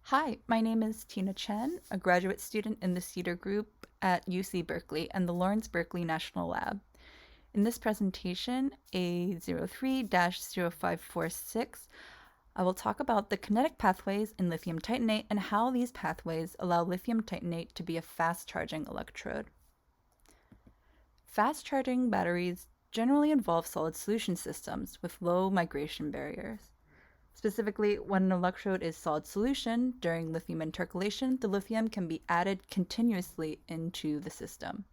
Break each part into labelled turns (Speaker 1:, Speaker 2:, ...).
Speaker 1: Hi, my name is Chen, a graduate student in the CEDAR group at UC Berkeley and the Lawrence Berkeley National Lab. In this presentation, A03-0546, I will talk about the kinetic pathways in lithium titanate and how these pathways allow lithium titanate to be a fast-charging electrode. Fast-charging batteries generally involve solid solution systems with low migration barriers. Specifically, when an electrode is solid solution during lithium intercalation, the lithium can be added continuously into the system.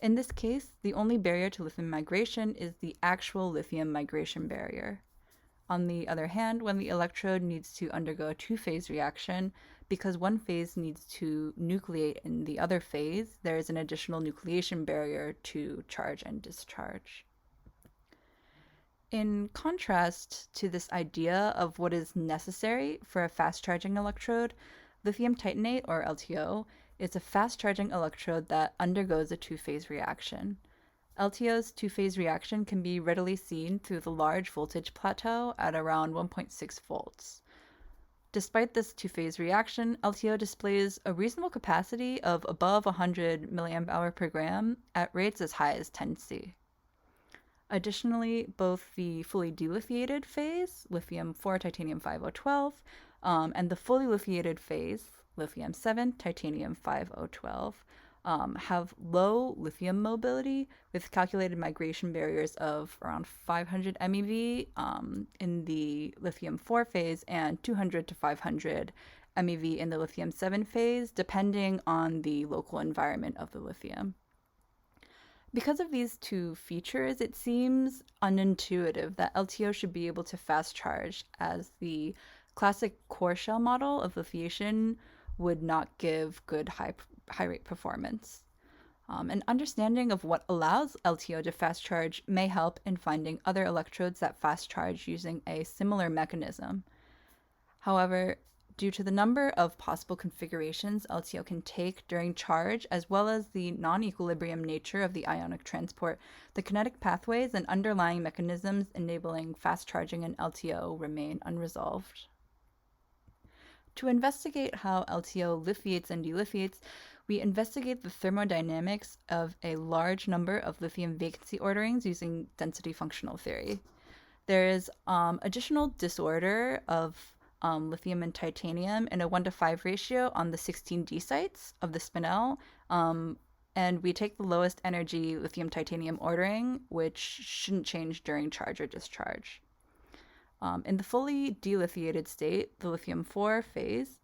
Speaker 1: In this case, the only barrier to lithium migration is the actual lithium migration barrier. On the other hand, when the electrode needs to undergo a two-phase reaction, because one phase needs to nucleate in the other phase, there is an additional nucleation barrier to charge and discharge. In contrast to this idea of what is necessary for a fast-charging electrode, lithium titanate, or LTO, is a fast-charging electrode that undergoes a two-phase reaction. LTO's two-phase reaction can be readily seen through the large voltage plateau at around 1.6 volts. Despite this two-phase reaction, LTO displays a reasonable capacity of above 100 mAh per gram at rates as high as 10 C. Additionally, both the fully delithiated phase, lithium-4 titanium-5012, and the fully lithiated phase, lithium-7 titanium-5012, have low lithium mobility with calculated migration barriers of around 500 MeV in the lithium-4 phase and 200 to 500 MeV in the lithium-7 phase, depending on the local environment of the lithium. Because of these two features, it seems unintuitive that LTO should be able to fast charge, as the classic core shell model of lithiation would not give good high rate performance. An understanding of what allows LTO to fast charge may help in finding other electrodes that fast charge using a similar mechanism. However, due to the number of possible configurations LTO can take during charge, as well as the non-equilibrium nature of the ionic transport, the kinetic pathways and underlying mechanisms enabling fast charging in LTO remain unresolved. To investigate how LTO lithiates and delithiates, we investigate the thermodynamics of a large number of lithium vacancy orderings using density functional theory. There is additional disorder of lithium and titanium in a 1:5 ratio on the 16D sites of the spinel. And we take the lowest energy lithium titanium ordering, which shouldn't change during charge or discharge. In the fully delithiated state, the lithium-4 phase,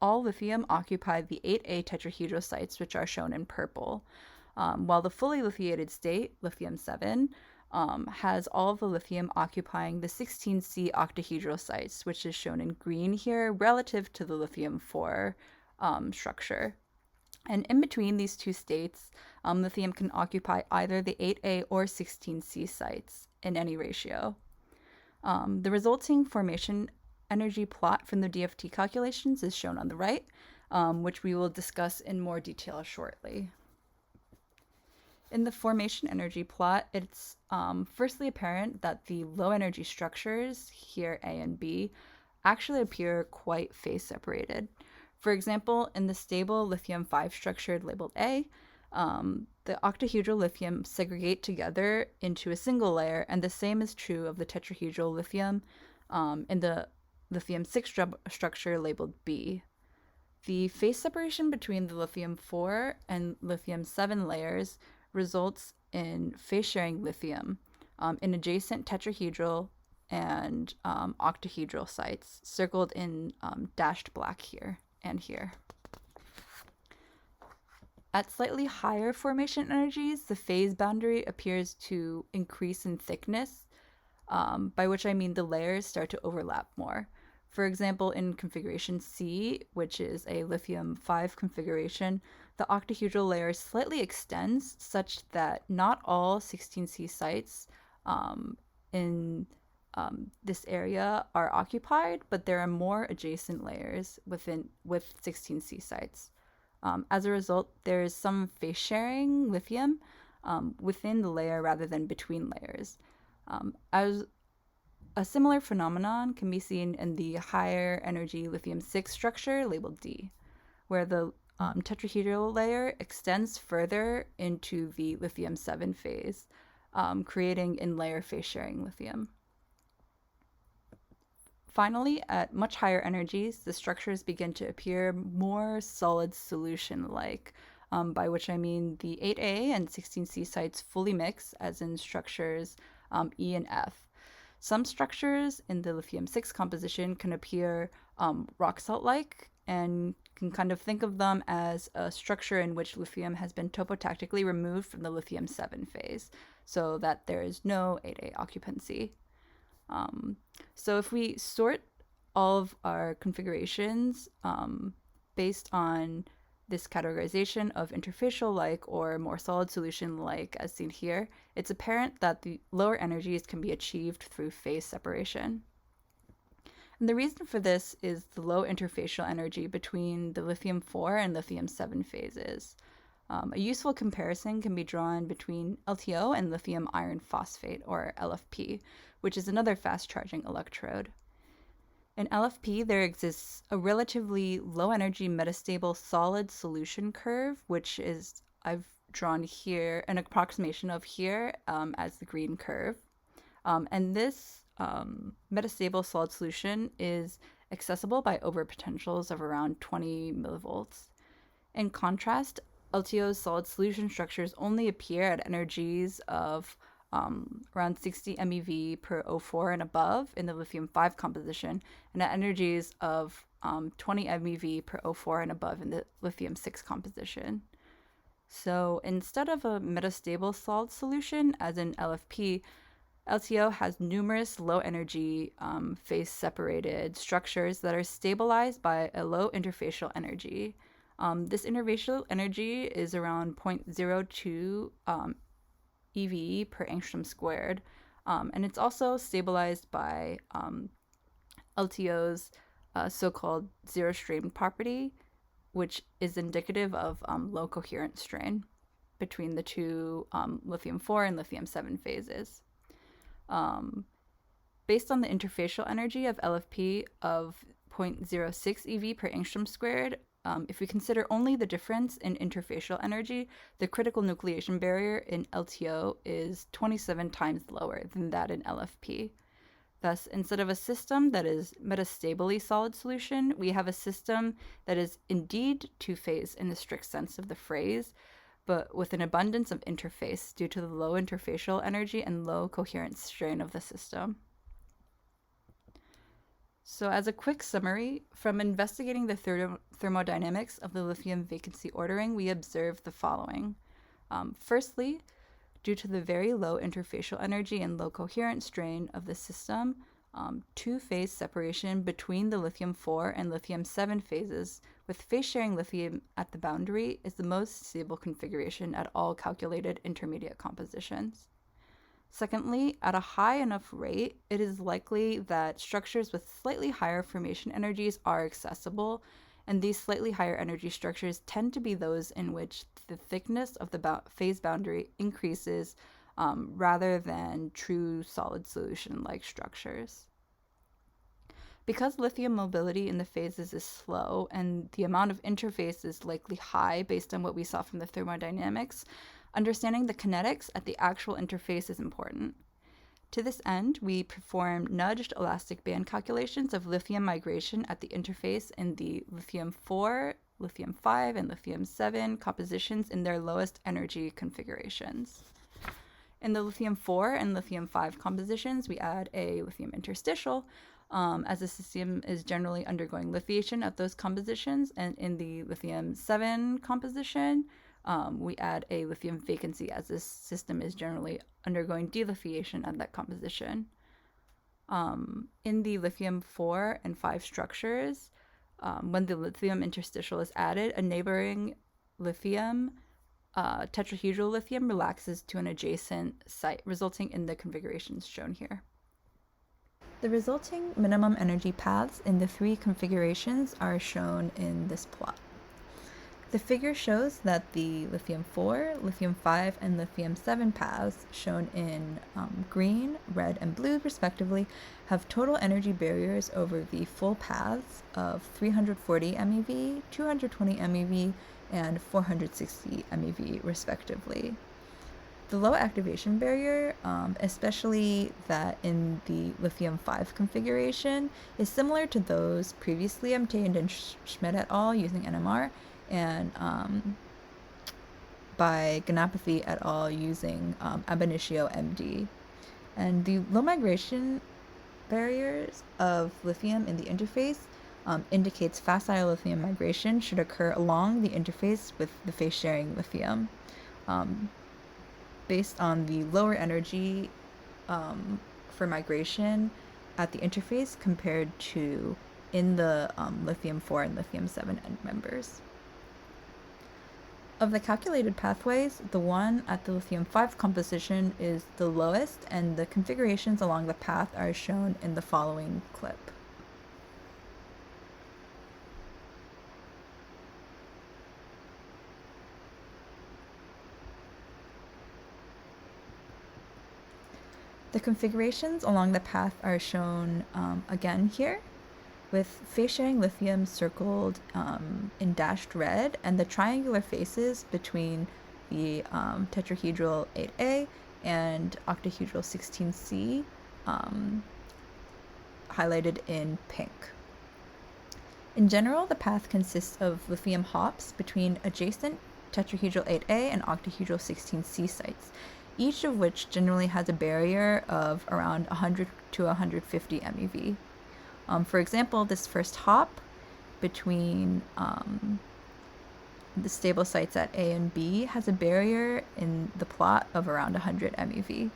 Speaker 1: all lithium occupy the 8A tetrahedral sites, which are shown in purple, while the fully lithiated state, lithium-7, has all of the lithium occupying the 16C octahedral sites, which is shown in green here relative to the lithium-4 structure. And in between these two states, lithium can occupy either the 8A or 16C sites in any ratio. The resulting formation energy plot from the DFT calculations is shown on the right, which we will discuss in more detail shortly. In the formation energy plot, it's firstly apparent that the low energy structures, here A and B, actually appear quite phase separated. For example, in the stable lithium-5 structure labeled A, the octahedral lithium segregate together into a single layer, and the same is true of the tetrahedral lithium in the lithium-6 structure labeled B. The phase separation between the lithium-4 and lithium-7 layers results in phase-sharing lithium in adjacent tetrahedral and octahedral sites, circled in dashed black here and here. At slightly higher formation energies, the phase boundary appears to increase in thickness, by which I mean the layers start to overlap more. For example, in configuration C, which is a lithium-5 configuration, the octahedral layer slightly extends such that not all 16C sites in this area are occupied, but there are more adjacent layers with 16C sites. As a result, there is some phase sharing lithium within the layer rather than between layers. A similar phenomenon can be seen in the higher energy lithium-6 structure labeled D, where the tetrahedral layer extends further into the lithium-7 phase, creating in-layer phase-sharing lithium. Finally, at much higher energies, the structures begin to appear more solid solution-like, by which I mean the 8A and 16C sites fully mix, as in structures E and F. Some structures in the lithium-6 composition can appear rock salt-like, and can kind of think of them as a structure in which lithium has been topotactically removed from the lithium-7 phase, so that there is no 8A occupancy. So if we sort all of our configurations based on this categorization of interfacial-like or more solid solution-like as seen here, it's apparent that the lower energies can be achieved through phase separation. And the reason for this is the low interfacial energy between the lithium-4 and lithium-7 phases. A useful comparison can be drawn between LTO and lithium iron phosphate, or LFP, which is another fast-charging electrode. In LFP, there exists a relatively low-energy metastable solid solution curve, which is, I've drawn here, an approximation of here as the green curve. And this metastable solid solution is accessible by overpotentials of around 20 millivolts. In contrast, LTO's solid solution structures only appear at energies of around 60 MeV per O4 and above in the lithium-5 composition, and at energies of 20 MeV per O4 and above in the lithium-6 composition. So instead of a metastable solid solution, as in LFP, LTO has numerous low-energy phase-separated structures that are stabilized by a low interfacial energy. This interfacial energy is around 0.02 EV per angstrom squared, and it's also stabilized by LTO's so-called zero-strain property, which is indicative of low coherent strain between the two lithium-4 and lithium-7 phases. Based on the interfacial energy of LFP of 0.06 EV per angstrom squared, if we consider only the difference in interfacial energy, the critical nucleation barrier in LTO is 27 times lower than that in LFP. Thus, instead of a system that is metastably solid solution, we have a system that is indeed two-phase in the strict sense of the phrase, but with an abundance of interface due to the low interfacial energy and low coherent strain of the system. So as a quick summary, from investigating the thermodynamics of the lithium vacancy ordering, we observed the following. Firstly, due to the very low interfacial energy and low coherent strain of the system, two-phase separation between the lithium-4 and lithium-7 phases with phase-sharing lithium at the boundary is the most stable configuration at all calculated intermediate compositions. Secondly, at a high enough rate, it is likely that structures with slightly higher formation energies are accessible, and these slightly higher energy structures tend to be those in which the thickness of the phase boundary increases rather than true solid solution-like structures. Because lithium mobility in the phases is slow and the amount of interface is likely high based on what we saw from the thermodynamics, understanding the kinetics at the actual interface is important. To this end, we perform nudged elastic band calculations of lithium migration at the interface in the lithium-4, lithium-5, and lithium-7 compositions in their lowest energy configurations. In the lithium-4 and lithium-5 compositions, we add a lithium interstitial, as the system is generally undergoing lithiation at those compositions, and in the lithium-7 composition, we add a lithium vacancy as this system is generally undergoing delithiation at that composition. In the lithium-4 and 5 structures, when the lithium interstitial is added, a neighboring lithium, tetrahedral lithium, relaxes to an adjacent site, resulting in the configurations shown here. The resulting minimum energy paths in the three configurations are shown in this plot. The figure shows that the lithium-4, lithium-5, and lithium-7 paths, shown in green, red, and blue respectively, have total energy barriers over the full paths of 340 MeV, 220 MeV, and 460 MeV respectively. The low activation barrier, especially that in the lithium-5 configuration, is similar to those previously obtained in Schmidt et al. Using NMR, and by Ganapathy et al. Using ab initio MD. And the low migration barriers of lithium in the interface indicates facile lithium migration should occur along the interface with the phase-sharing lithium. Based on the lower energy for migration at the interface compared to in the lithium-4 and lithium-7 end members. Of the calculated pathways, the one at the lithium-5 composition is the lowest, and the configurations along the path are shown in the following clip. The configurations along the path are shown again here, with phase-sharing lithium circled in dashed red, and the triangular faces between the tetrahedral 8A and octahedral 16C highlighted in pink. In general, the path consists of lithium hops between adjacent tetrahedral 8A and octahedral 16C sites, each of which generally has a barrier of around 100 to 150 MeV. For example, this first hop between the stable sites at A and B has a barrier in the plot of around 100 MeV.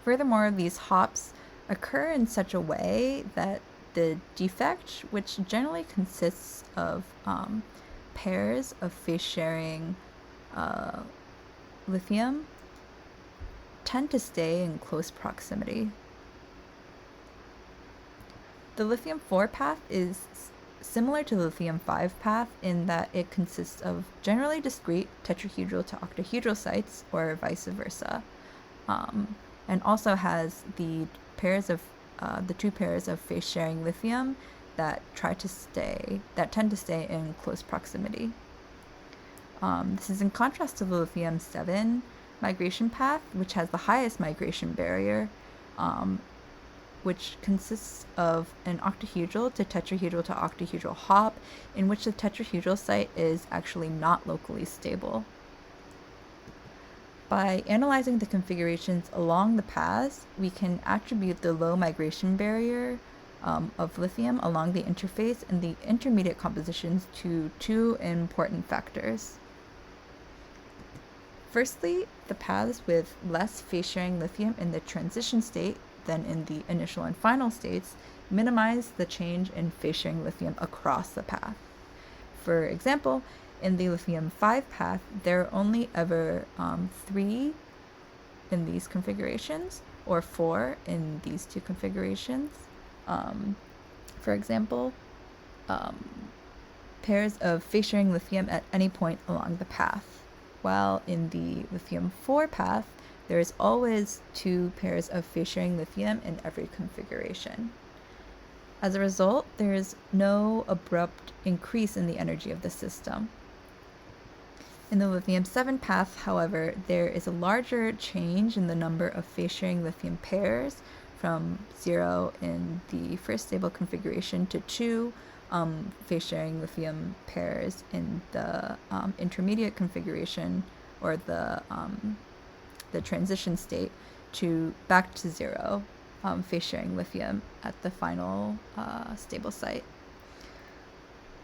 Speaker 1: Furthermore, these hops occur in such a way that the defect, which generally consists of pairs of phase-sharing lithium, tend to stay in close proximity. The lithium-4 path is similar to the lithium-5 path in that it consists of generally discrete tetrahedral to octahedral sites, or vice versa, and also has the two pairs of phase-sharing lithium that tend to stay in close proximity. This is in contrast to the lithium-7 migration path, which has the highest migration barrier, which consists of an octahedral to octahedral hop, in which the tetrahedral site is actually not locally stable. By analyzing the configurations along the paths, we can attribute the low migration barrier of lithium along the interface and the intermediate compositions to two important factors. Firstly, the paths with less phase-sharing lithium in the transition state than in the initial and final states minimize the change in phase-sharing lithium across the path. For example, in the lithium-5 path, there are only ever 3 in these configurations, or 4 in these two configurations. For example, pairs of phase-sharing lithium at any point along the path. While in the lithium-4 path, there is always 2 pairs of phase-sharing lithium in every configuration. As a result, there is no abrupt increase in the energy of the system. In the lithium-7 path, however, there is a larger change in the number of phase-sharing lithium pairs, from 0 in the first stable configuration to 2 phase-sharing lithium pairs in the intermediate configuration, or the transition state, to back to 0 phase-sharing lithium at the final stable site.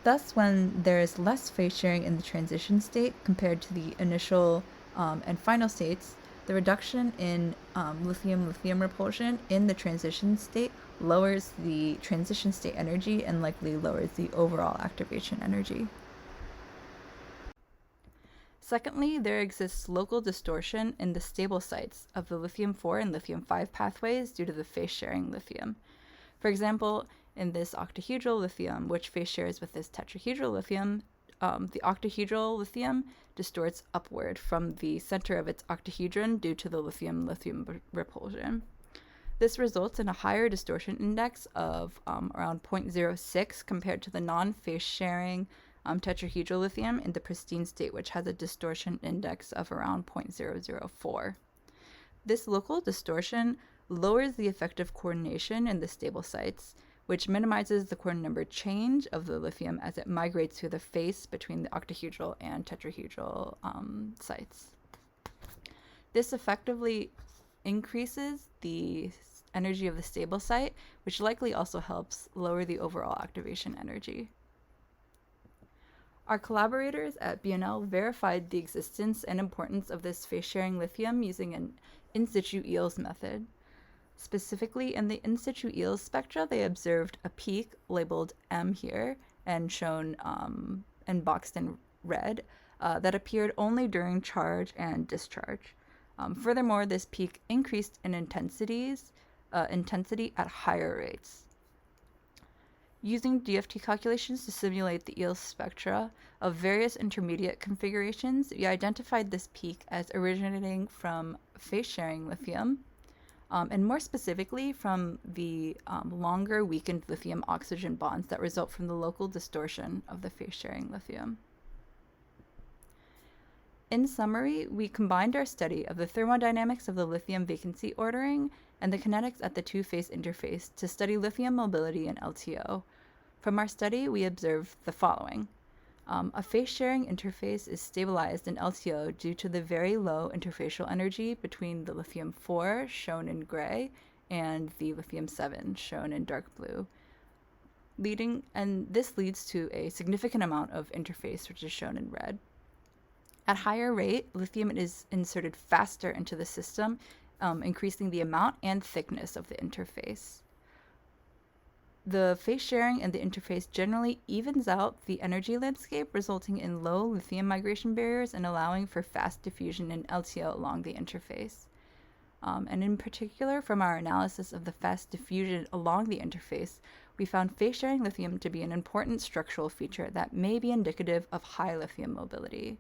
Speaker 1: Thus, when there is less phase-sharing in the transition state compared to the initial and final states, the reduction in lithium-lithium repulsion in the transition state lowers the transition state energy and likely lowers the overall activation energy. Secondly, there exists local distortion in the stable sites of the lithium-4 and lithium-5 pathways due to the phase-sharing lithium. For example, in this octahedral lithium, which phase shares with this tetrahedral lithium, the octahedral lithium distorts upward from the center of its octahedron due to the lithium-lithium repulsion. This results in a higher distortion index of around 0.06 compared to the non-phase sharing tetrahedral lithium in the pristine state, which has a distortion index of around 0.004. This local distortion lowers the effective coordination in the stable sites, which minimizes the quantum number change of the lithium as it migrates through the face between the octahedral and tetrahedral sites. This effectively increases the energy of the stable site, which likely also helps lower the overall activation energy. Our collaborators at BNL verified the existence and importance of this phase-sharing lithium using an in-situ EELS method. Specifically, in the in-situ EELS spectra, they observed a peak labeled M here and shown and boxed in red that appeared only during charge and discharge. Furthermore, this peak increased in intensity at higher rates. Using DFT calculations to simulate the EELS spectra of various intermediate configurations, we identified this peak as originating from phase-sharing lithium, and more specifically from the longer weakened lithium-oxygen bonds that result from the local distortion of the phase-sharing lithium. In summary, we combined our study of the thermodynamics of the lithium vacancy ordering and the kinetics at the two-phase interface to study lithium mobility in LTO. From our study, we observed the following. A phase-sharing interface is stabilized in LTO due to the very low interfacial energy between the lithium-4, shown in gray, and the lithium-7, shown in dark blue. And this leads to a significant amount of interface, which is shown in red. At higher rate, lithium is inserted faster into the system, increasing the amount and thickness of the interface. The phase sharing in the interface generally evens out the energy landscape, resulting in low lithium migration barriers and allowing for fast diffusion in LTO along the interface. And in particular, from our analysis of the fast diffusion along the interface, we found phase sharing lithium to be an important structural feature that may be indicative of high lithium mobility.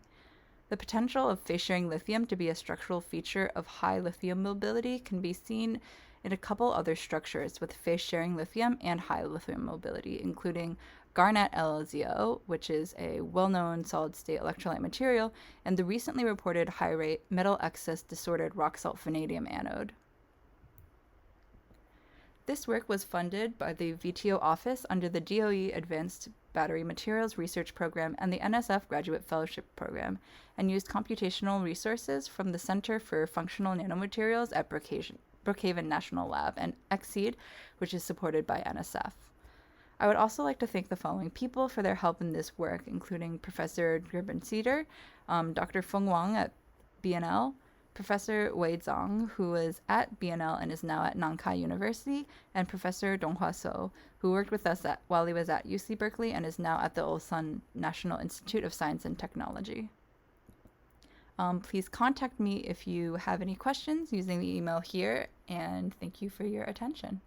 Speaker 1: The potential of phase-sharing lithium to be a structural feature of high lithium mobility can be seen in a couple other structures with phase-sharing lithium and high lithium mobility, including garnet LLZO, which is a well-known solid-state electrolyte material, and the recently reported high-rate metal excess disordered rock salt vanadium anode. This work was funded by the VTO office under the DOE Advanced Battery Materials Research Program and the NSF Graduate Fellowship Program, and used computational resources from the Center for Functional Nanomaterials at Brookhaven National Lab and XSEED, which is supported by NSF. I would also like to thank the following people for their help in this work, including Professor Gerben Cedar, Dr. Feng Wang at BNL, Professor Wei Zhang, who was at BNL and is now at Nankai University, and Professor Donghua So, who worked with us while he was at UC Berkeley and is now at the Ulsan National Institute of Science and Technology. Please contact me if you have any questions using the email here, and thank you for your attention.